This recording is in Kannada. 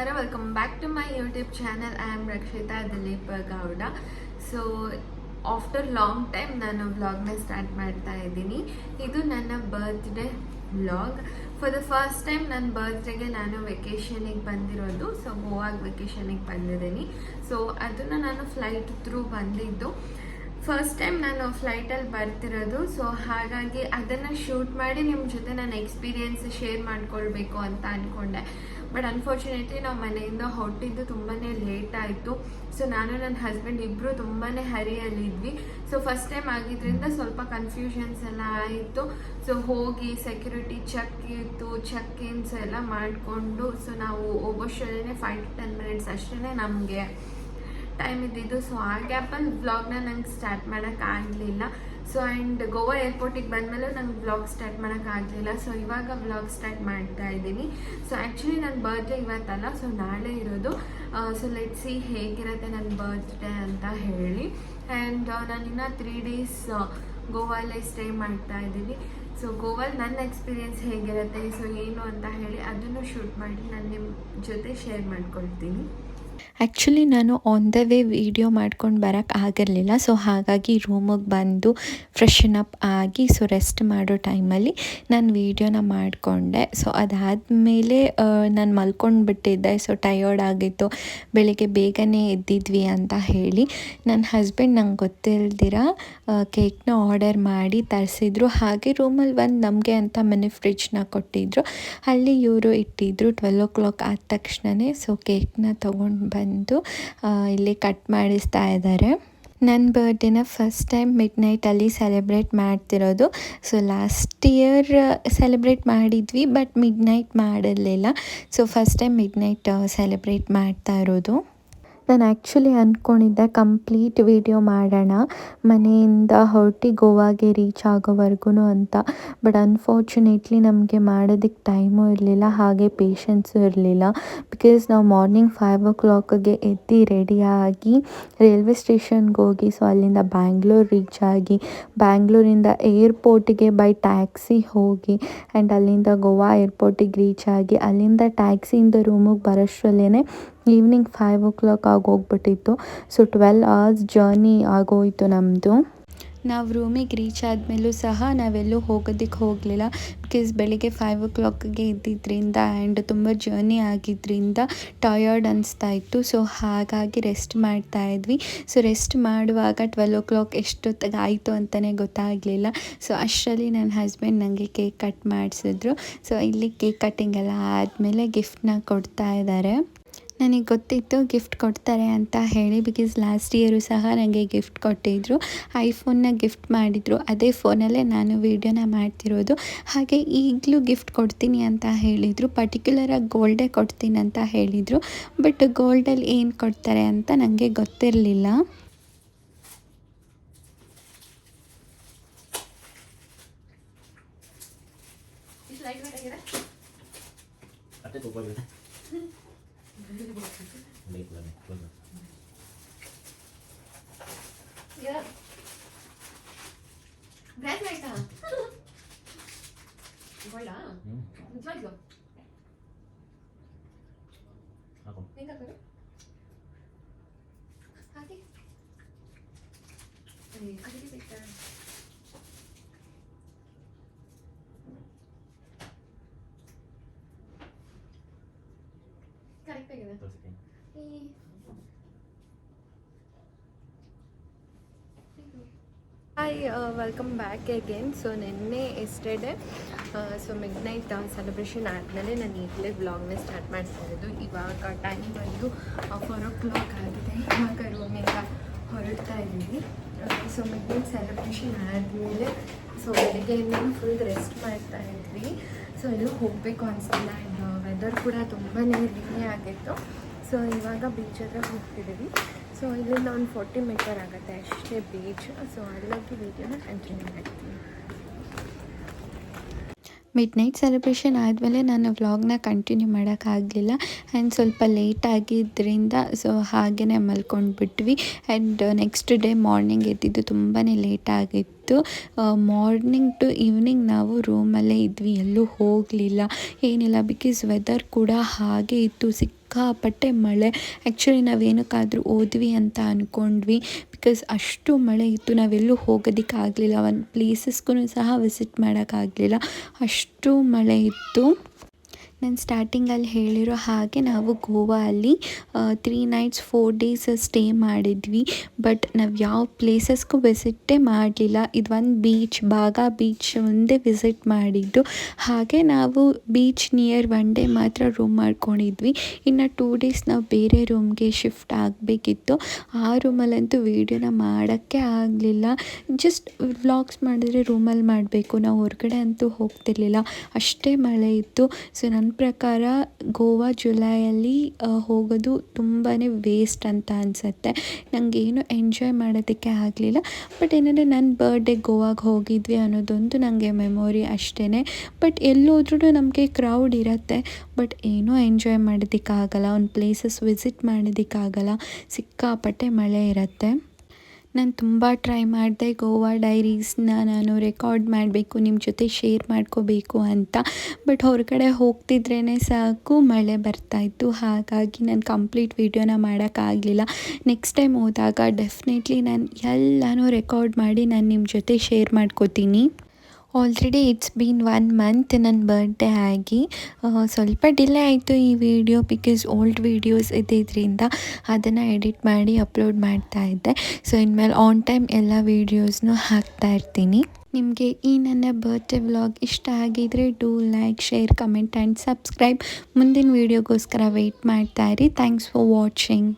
ನಮಸ್ಕಾರ, welcome back to my YouTube channel. I am Rakshita Dileep Gowda. So after long time ನಾನು ವ್ಲಾಗ್ನ ಸ್ಟಾರ್ಟ್ ಮಾಡ್ತಾ ಇದ್ದೀನಿ. ಇದು ನನ್ನ birthday vlog. For the first time ನನ್ನ ಬರ್ತ್ಡೇಗೆ ನಾನು ವೆಕೇಷನಿಗೆ ಬಂದಿರೋದು. ಸೊ ಗೋವಾಗೆ ವೆಕೇಷನಿಗೆ ಬಂದಿದ್ದೀನಿ. ಸೊ ಅದನ್ನು ನಾನು ಫ್ಲೈಟ್ ಥ್ರೂ ಬಂದಿದ್ದು. ಫಸ್ಟ್ ಟೈಮ್ ನಾನು ಫ್ಲೈಟಲ್ಲಿ ಬರ್ತಿರೋದು. ಸೊ ಹಾಗಾಗಿ ಅದನ್ನು ಶೂಟ್ ಮಾಡಿ ನಿಮ್ಮ ಜೊತೆ ನನ್ನ ಎಕ್ಸ್ಪೀರಿಯೆನ್ಸ್ ಶೇರ್ ಮಾಡ್ಕೊಳ್ಬೇಕು ಅಂತ ಅಂದ್ಕೊಂಡೆ. ಬಟ್ ಅನ್ಫಾರ್ಚುನೇಟ್ಲಿ ನಾವು ಮನೆಯಿಂದ ಹೊರಟಿದ್ದು ತುಂಬಾ ಲೇಟ್ ಆಯಿತು. ಸೊ ನಾನು ನನ್ನ ಹಸ್ಬೆಂಡ್ ಇಬ್ಬರು ತುಂಬಾ ಹರಿಯಲ್ಲಿದ್ವಿ. ಸೊ ಫಸ್ಟ್ ಟೈಮ್ ಆಗಿದ್ದರಿಂದ ಸ್ವಲ್ಪ ಕನ್ಫ್ಯೂಷನ್ಸ್ ಎಲ್ಲ ಆಯಿತು. ಸೊ ಹೋಗಿ ಸೆಕ್ಯೂರಿಟಿ ಚೆಕ್ ಇತ್ತು, ಚೆಕ್ ಇನ್ಸ್ ಎಲ್ಲ ಮಾಡಿಕೊಂಡು ಸೊ ನಾವು ಹೋಗೋಷ್ಟರಲ್ಲೇ 5 to 10 minutes ಅಷ್ಟೇ ನಮಗೆ ಟೈಮ್ ಇದ್ದಿದ್ದು. ಸೊ ಆ ಗ್ಯಾಪಲ್ಲಿ ವ್ಲಾಗ್ನ ನಂಗೆ ಸ್ಟಾರ್ಟ್ ಮಾಡೋಕ್ಕಾಗಲಿಲ್ಲ. ಸೊ ಆ್ಯಂಡ್ ಗೋವಾ ಏರ್ಪೋರ್ಟಿಗೆ ಬಂದಮೇಲೆ ನಂಗೆ ವ್ಲಾಗ್ ಸ್ಟಾರ್ಟ್ ಮಾಡೋಕ್ಕಾಗಲಿಲ್ಲ. ಸೊ ಇವಾಗ ವ್ಲಾಗ್ ಸ್ಟಾರ್ಟ್ ಮಾಡ್ತಾ ಇದ್ದೀನಿ. ಸೊ ಆ್ಯಕ್ಚುಲಿ ನನ್ನ ಬರ್ತ್ಡೇ ಇವತ್ತಲ್ಲ, ಸೊ ನಾಳೆ ಇರೋದು. ಸೊ ಲೆಟ್ ಸಿ ಹೇಗಿರುತ್ತೆ ನನ್ನ ಬರ್ತ್ಡೇ ಅಂತ ಹೇಳಿ. ಆ್ಯಂಡ್ ನಾನಿನ್ನು 3 days ಗೋವಾಲ್ಲೇ ಸ್ಟೇ ಮಾಡ್ತಾ ಇದ್ದೀನಿ. ಸೊ ಗೋವಾಲ್ ನನ್ನ ಎಕ್ಸ್ಪೀರಿಯೆನ್ಸ್ ಹೇಗಿರುತ್ತೆ, ಸೊ ಏನು ಅಂತ ಹೇಳಿ ಅದನ್ನು ಶೂಟ್ ಮಾಡಿ ನಾನು ನಿಮ್ಮ ಜೊತೆ ಶೇರ್ ಮಾಡ್ಕೊಳ್ತೀನಿ. ಆ್ಯಕ್ಚುಲಿ ನಾನು ಆನ್ ದ ವೇ ವಿಡಿಯೋ ಮಾಡ್ಕೊಂಡು ಬರೋಕ್ಕೆ ಆಗಿರಲಿಲ್ಲ. ಸೊ ಹಾಗಾಗಿ ರೂಮಿಗೆ ಬಂದು ಫ್ರೆಶನ್ ಅಪ್ ಆಗಿ ಸೊ ರೆಸ್ಟ್ ಮಾಡೋ ಟೈಮಲ್ಲಿ ನಾನು ವೀಡಿಯೋನ ಮಾಡಿಕೊಂಡೆ. ಸೊ ಅದಾದಮೇಲೆ ನಾನು ಮಲ್ಕೊಂಡು ಬಿಟ್ಟಿದ್ದೆ. ಸೊ ಟಯರ್ಡ್ ಆಗಿತ್ತು, ಬೆಳಿಗ್ಗೆ ಬೇಗನೆ ಎದ್ದಿದ್ವಿ ಅಂತ ಹೇಳಿ ನನ್ನ ಹಸ್ಬೆಂಡ್ ನಂಗೆ ಗೊತ್ತಿಲ್ದಿರ ಕೇಕ್ನ ಆರ್ಡರ್ ಮಾಡಿ ತರಿಸಿದ್ರು. ಹಾಗೆ ರೂಮಲ್ಲಿ ಬಂದು ನಮಗೆ ಅಂತ ಮನೆ ಫ್ರಿಡ್ಜ್ನ ಕೊಟ್ಟಿದ್ದರು. ಅಲ್ಲಿ ಇವರು ಇಟ್ಟಿದ್ದರು. 12 o'clock ಆದ ತಕ್ಷಣವೇ ಸೊ ಕೇಕ್ನ ತೊಗೊಂಡು ಬಂದು ಇಲ್ಲಿ ಕಟ್ ಮಾಡಿಸ್ತಾ ಇದ್ದಾರೆ. ನನ್ನ ಬರ್ಡೇನ ಫಸ್ಟ್ ಟೈಮ್ ಮಿಡ್ ನೈಟಲ್ಲಿ ಸೆಲೆಬ್ರೇಟ್ ಮಾಡ್ತಿರೋದು. ಸೊ ಲಾಸ್ಟ್ ಇಯರ್ ಸೆಲೆಬ್ರೇಟ್ ಮಾಡಿದ್ವಿ, ಬಟ್ ಮಿಡ್ ನೈಟ್ ಮಾಡಿರಲಿಲ್ಲ. So first time mid night celebrate ಮಾಡ್ತಾ ಇರೋದು. ನಾನು ಆ್ಯಕ್ಚುಲಿ ಅಂದ್ಕೊಂಡಿದ್ದೆ ಕಂಪ್ಲೀಟ್ ವಿಡಿಯೋ ಮಾಡೋಣ ಮನೆಯಿಂದ ಹೊರಟಿ ಗೋವಾಗೆ ರೀಚ್ ಆಗೋವರೆಗೂ ಅಂತ. ಬಟ್ ಅನ್ಫಾರ್ಚುನೇಟ್ಲಿ ನಮಗೆ ಮಾಡೋದಕ್ಕೆ ಟೈಮು ಇರಲಿಲ್ಲ, ಹಾಗೆ ಪೇಷನ್ಸು ಇರಲಿಲ್ಲ. ಬಿಕಾಸ್ ನಾವು ಮಾರ್ನಿಂಗ್ 5 o'clockಗೆ ಎದ್ದು ರೆಡಿಯಾಗಿ ರೈಲ್ವೆ ಸ್ಟೇಷನ್ಗೆ ಹೋಗಿ ಸೊ ಅಲ್ಲಿಂದ ಬ್ಯಾಂಗ್ಳೂರ್ ರೀಚ್ ಆಗಿ ಬ್ಯಾಂಗ್ಳೂರಿಂದ ಏರ್ಪೋರ್ಟಿಗೆ ಬೈ ಟ್ಯಾಕ್ಸಿ ಹೋಗಿ ಆ್ಯಂಡ್ ಅಲ್ಲಿಂದ ಗೋವಾ ಏರ್ಪೋರ್ಟಿಗೆ ರೀಚ್ ಆಗಿ ಅಲ್ಲಿಂದ ಟ್ಯಾಕ್ಸಿಯಿಂದ ರೂಮಿಗೆ ಬರೋಷ್ಟರಲ್ಲೇ ಈವ್ನಿಂಗ್ 5 o'clock ಆಗೋಗ್ಬಿಟ್ಟಿತ್ತು. ಸೊ 12 hours ಜರ್ನಿ ಆಗೋಯಿತು ನಮ್ಮದು. ನಾವು ರೂಮಿಗೆ ರೀಚ್ ಆದಮೇಲೂ ಸಹ ನಾವೆಲ್ಲೂ ಹೋಗೋದಕ್ಕೆ ಹೋಗಲಿಲ್ಲ. ಬಿಕಾಸ್ ಬೆಳಿಗ್ಗೆ 5 o'clockಗೆ ಇದ್ದಿದ್ದರಿಂದ ಆ್ಯಂಡ್ ತುಂಬ ಜರ್ನಿ ಆಗಿದ್ದರಿಂದ ಟಯರ್ಡ್ ಅನಿಸ್ತಾ ಇತ್ತು. ಸೊ ಹಾಗಾಗಿ ರೆಸ್ಟ್ ಮಾಡ್ತಾ ಇದ್ವಿ. ಸೊ ರೆಸ್ಟ್ ಮಾಡುವಾಗ 12 o'clock ಎಷ್ಟೊತ್ತಿಗೆ ಆಯಿತು ಅಂತಲೇ ಗೊತ್ತಾಗಲಿಲ್ಲ. ಸೊ ಅಷ್ಟರಲ್ಲಿ ನನ್ನ ಹಸ್ಬೆಂಡ್ ನನಗೆ ಕೇಕ್ ಕಟ್ ಮಾಡಿಸಿದ್ರು. ಸೊ ಇಲ್ಲಿ ಕೇಕ್ ಕಟ್ಟಿಂಗ್ ಎಲ್ಲ ಆದಮೇಲೆ ಗಿಫ್ಟ್ನ ಕೊಡ್ತಾ ಇದ್ದಾರೆ. ನನಗೆ ಗೊತ್ತಿತ್ತು ಗಿಫ್ಟ್ ಕೊಡ್ತಾರೆ ಅಂತ ಹೇಳಿ. ಬಿಕಾಸ್ ಲಾಸ್ಟ್ ಇಯರು ಸಹ ನನಗೆ ಗಿಫ್ಟ್ ಕೊಟ್ಟಿದ್ದರು. ಐಫೋನ್ನ ಗಿಫ್ಟ್ ಮಾಡಿದರು. ಅದೇ ಫೋನಲ್ಲೇ ನಾನು ವೀಡಿಯೋನ ಮಾಡ್ತಿರೋದು. ಹಾಗೆ ಈಗಲೂ ಗಿಫ್ಟ್ ಕೊಡ್ತೀನಿ ಅಂತ ಹೇಳಿದರು. ಪರ್ಟಿಕ್ಯುಲರಾಗಿ ಗೋಲ್ಡೇ ಕೊಡ್ತೀನಿ ಅಂತ ಹೇಳಿದರು. ಬಟ್ ಗೋಲ್ಡಲ್ಲಿ ಏನು ಕೊಡ್ತಾರೆ ಅಂತ ನನಗೆ ಗೊತ್ತಿರಲಿಲ್ಲ. Hi, welcome back again. So ನಿನ್ನೆ yesterday so midnight celebration ಆದಮೇಲೆ ನಾನು ಈಗಲೇ ವ್ಲಾಗ್ನ ಸ್ಟಾರ್ಟ್ ಮಾಡ್ತಾ ಇರೋದು. ಇವಾಗ ಟೈಮ್ ಬಂದು 4 o'clock ಆಗಿದೆ. ಇವಾಗ ರೂಮಿಂದ ಹೊರಡ್ತಾ ಇದ್ದೀವಿ. ಸೊ ಮಿಡ್ ನೈಟ್ ಸೆಲೆಬ್ರೇಷನ್ ಆದಮೇಲೆ ಸೊ ಬೆಳಗ್ಗೆಯಿಂದ ಫುಲ್ ರೆಸ್ಟ್ ಮಾಡ್ತಾ ಇದ್ವಿ. ಸೊ ಎಲ್ಲೂ ಹೋಗಬೇಕು ಅನಿಸ್ತಿಲ್ಲ. ಆ್ಯಂಡ್ ವೆದರ್ ಕೂಡ ತುಂಬಾ ರೇನಿ ಆಗಿತ್ತು. ಸೊ ಇವಾಗ ಬೀಚ್ ಹತ್ರ ಹೋಗ್ತಿದ್ದೀವಿ. ಸೊ ಇಲ್ಲಿಂದ ಒಂದು 40 meter ಆಗುತ್ತೆ ಅಷ್ಟೇ ಬೀಚ್. ಸೊ ಅಲ್ಲೋಗಿ ವೀಡಿಯೋನ ಕಂಟಿನ್ಯೂ ಮಾಡ್ತೀನಿ. ಮಿಡ್ ನೈಟ್ ಸೆಲೆಬ್ರೇಷನ್ ಆದಮೇಲೆ ನಾನು ವ್ಲಾಗ್ನ ಕಂಟಿನ್ಯೂ ಮಾಡೋಕ್ಕಾಗಲಿಲ್ಲ. ಆ್ಯಂಡ್ ಸ್ವಲ್ಪ ಲೇಟ್ ಆಗಿದ್ದರಿಂದ ಸೊ ಹಾಗೇ ಮಲ್ಕೊಂಡ್ಬಿಟ್ವಿ. ಆ್ಯಂಡ್ ನೆಕ್ಸ್ಟ್ ಡೇ ಮಾರ್ನಿಂಗ್ ಎದ್ದಿದ್ದು ತುಂಬಾ ಲೇಟ್ ಆಗಿತ್ತು. ಮಾರ್ನಿಂಗ್ ಟು ಈವ್ನಿಂಗ್ ನಾವು ರೂಮಲ್ಲೇ ಇದ್ವಿ, ಎಲ್ಲೂ ಹೋಗಲಿಲ್ಲ, ಏನಿಲ್ಲ. ಬಿಕಾಸ್ ವೆದರ್ ಕೂಡ ಹಾಗೆ ಇತ್ತು, ಸಿಕ್ಕಾಪಟ್ಟೆ ಮಳೆ. ಆ್ಯಕ್ಚುಲಿ ನಾವೇನಕ್ಕಾದರೂ ಹೋದ್ವಿ ಅಂತ ಅಂದ್ಕೊಂಡ್ವಿ, ಬಿಕಾಸ್ ಅಷ್ಟು ಮಳೆ ಇತ್ತು. ನಾವೆಲ್ಲೂ ಹೋಗೋದಕ್ಕಾಗಲಿಲ್ಲ, ಒಂದು ಪ್ಲೇಸಸ್ಗೂ ಸಹ ವಿಸಿಟ್ ಮಾಡೋಕ್ಕಾಗಲಿಲ್ಲ, ಅಷ್ಟು ಮಳೆ ಇತ್ತು. ನಾನು ಸ್ಟಾರ್ಟಿಂಗಲ್ಲಿ ಹೇಳಿರೋ ಹಾಗೆ ನಾವು ಗೋವಾ ಅಲ್ಲಿ 3 nights 4 days ಸ್ಟೇ ಮಾಡಿದ್ವಿ. ಬಟ್ ನಾವು ಯಾವ ಪ್ಲೇಸಸ್ಗೂ ವಿಸಿಟ್ಟೇ ಮಾಡಲಿಲ್ಲ. ಇದು ಒಂದು ಬೀಚ್, ಬಾಗಾ ಬೀಚ್ ಒಂದೇ ವಿಸಿಟ್ ಮಾಡಿದ್ದು. ಹಾಗೆ ನಾವು ಬೀಚ್ ನಿಯರ್ 1 day ಮಾತ್ರ ರೂಮ್ ಮಾಡ್ಕೊಂಡಿದ್ವಿ. ಇನ್ನು 2 days ನಾವು ಬೇರೆ ರೂಮ್ಗೆ ಶಿಫ್ಟ್ ಆಗಬೇಕಿತ್ತು. ಆ ರೂಮಲ್ಲಂತೂ ವೀಡಿಯೋನ ಮಾಡೋಕ್ಕೆ ಆಗಲಿಲ್ಲ. ಜಸ್ಟ್ ವ್ಲಾಗ್ಸ್ ಮಾಡಿದ್ರೆ ರೂಮಲ್ಲಿ ಮಾಡಬೇಕು, ನಾವು ಹೊರಗಡೆ ಅಂತೂ ಹೋಗ್ತಿರ್ಲಿಲ್ಲ, ಅಷ್ಟೇ ಮಳೆ ಇತ್ತು. ಸೊ ನನ್ನ ಪ್ರಕಾರ ಗೋವಾ ಜುಲೈಯಲ್ಲಿ ಹೋಗೋದು ತುಂಬಾ ವೇಸ್ಟ್ ಅಂತ ಅನಿಸುತ್ತೆ. ನನಗೇನು ಎಂಜಾಯ್ ಮಾಡೋದಕ್ಕೆ ಆಗಲಿಲ್ಲ. ಬಟ್ ಏನಂದರೆ ನನ್ನ ಬರ್ಡೇ ಗೋವಾಗೆ ಹೋಗಿದ್ವಿ ಅನ್ನೋದೊಂದು ನನಗೆ ಮೆಮೊರಿ ಅಷ್ಟೇ. ಬಟ್ ಎಲ್ಲೋದ್ರೂ ನಮಗೆ ಕ್ರೌಡ್ ಇರುತ್ತೆ, ಬಟ್ ಏನೂ ಎಂಜಾಯ್ ಮಾಡೋದಕ್ಕಾಗಲ್ಲ, ಒಂದು ಪ್ಲೇಸಸ್ ವಿಸಿಟ್ ಮಾಡೋದಕ್ಕಾಗಲ್ಲ, ಸಿಕ್ಕಾಪಟ್ಟೆ ಮಳೆ ಇರುತ್ತೆ. ನಾನು ತುಂಬ ಟ್ರೈ ಮಾಡಿದೆ ಗೋವಾ ಡೈರೀಸ್ನ ನಾನು ರೆಕಾರ್ಡ್ ಮಾಡಬೇಕು, ನಿಮ್ಮ ಜೊತೆ ಶೇರ್ ಮಾಡ್ಕೋಬೇಕು ಅಂತ. ಬಟ್ ಹೊರಗಡೆ ಹೋಗ್ತಿದ್ರೇ ಸಾಕು ಮಳೆ ಬರ್ತಾಯಿತ್ತು, ಹಾಗಾಗಿ ನಾನು ಕಂಪ್ಲೀಟ್ ವೀಡಿಯೋನ ಮಾಡೋಕ್ಕಾಗಲಿಲ್ಲ. ನೆಕ್ಸ್ಟ್ ಟೈಮ್ ಹೋದಾಗ ಡೆಫಿನೆಟ್ಲಿ ನಾನು ಎಲ್ಲನೂ ರೆಕಾರ್ಡ್ ಮಾಡಿ ನಾನು ನಿಮ್ಮ ಜೊತೆ ಶೇರ್ ಮಾಡ್ಕೋತೀನಿ. ಆಲ್ರೆಡಿ ಇಟ್ಸ್ ಬೀನ್ 1 month ನನ್ನ ಬರ್ಡೇ ಆಗಿ. ಸ್ವಲ್ಪ ಡಿಲೇ ಆಯಿತು ಈ ವಿಡಿಯೋ, ಬಿಕಾಸ್ ಓಲ್ಡ್ ವೀಡಿಯೋಸ್ ಇದ್ದಿದ್ದರಿಂದ ಅದನ್ನು ಎಡಿಟ್ ಮಾಡಿ ಅಪ್ಲೋಡ್ ಮಾಡ್ತಾಯಿದ್ದೆ. ಸೊ ಇನ್ಮೇಲೆ ಆನ್ ಟೈಮ್ ಎಲ್ಲ ವೀಡಿಯೋಸ್ನೂ ಹಾಕ್ತಾಯಿರ್ತೀನಿ. ನಿಮಗೆ ಈ ನನ್ನ ಬರ್ಡೇ ವ್ಲಾಗ್ ಇಷ್ಟ ಆಗಿದರೆ do like, share, comment and subscribe. ಮುಂದಿನ ವೀಡಿಯೋಗೋಸ್ಕರ ವೆಯ್ಟ್ ಮಾಡ್ತಾಯಿರಿ. Thanks for watching.